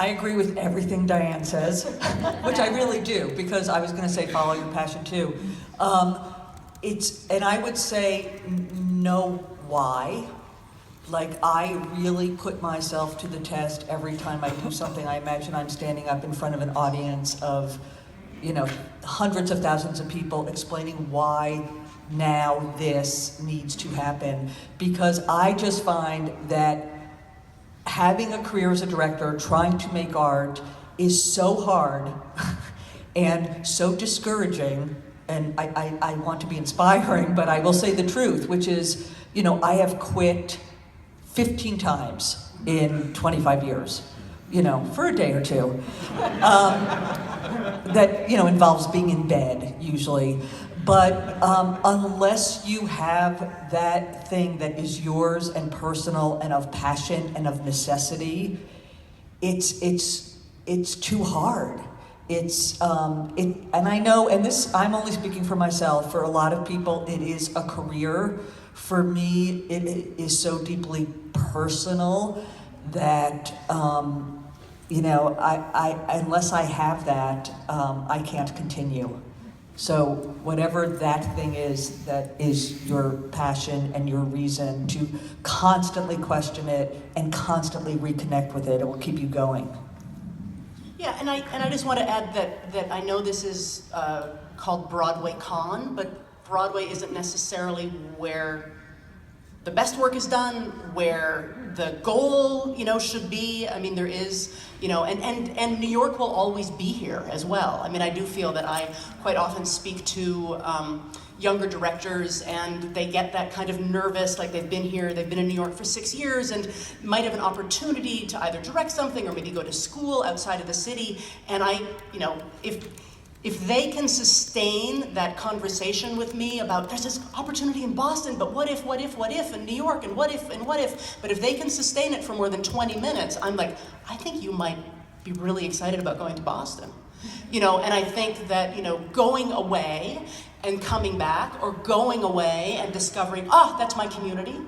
I agree with everything Diane says, which I really do, because I was going to say follow your passion too. And I would say know why. Like, I really put myself to the test every time I do something. I imagine I'm standing up in front of an audience of, hundreds of thousands of people explaining why now this needs to happen. Because I just find that having a career as a director, trying to make art, is so hard and so discouraging. And I want to be inspiring, but I will say the truth, which is, I have quit 15 times in 25 years, for a day or two. That, involves being in bed, usually. But unless you have that thing that is yours and personal and of passion and of necessity, it's too hard. And I know, and this, I'm only speaking for myself, for a lot of people, it is a career. For me, it is so deeply personal that, unless I have that, I can't continue. So whatever that thing is that is your passion and your reason to constantly question it and constantly reconnect with it, it will keep you going. Yeah, and I just want to add that I know this is called BroadwayCon, but Broadway isn't necessarily where the best work is done, where the goal, should be. I mean, there is, and New York will always be here as well. I mean, I do feel that I quite often speak to younger directors, and they get that kind of nervous, like they've been in New York for 6 years and might have an opportunity to either direct something or maybe go to school outside of the city. And if they can sustain that conversation with me about there's this opportunity in Boston, but what if, and New York, and what if, but if they can sustain it for more than 20 minutes, I'm like, I think you might be really excited about going to Boston. And I think that, going away and coming back, or going away and discovering, that's my community,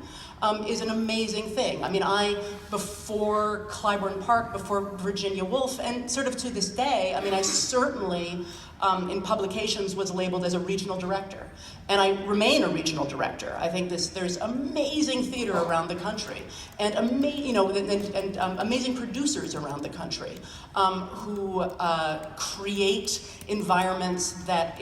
is an amazing thing. I mean, before Clybourne Park, before Virginia Woolf, and sort of to this day, I mean, I certainly, in publications, was labeled as a regional director. And I remain a regional director. I think there's amazing theater around the country, and amazing producers around the country who create environments that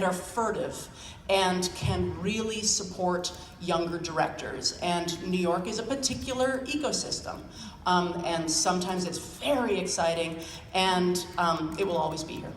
are furtive and can really support younger directors. And New York is a particular ecosystem. And sometimes it's very exciting, and it will always be here.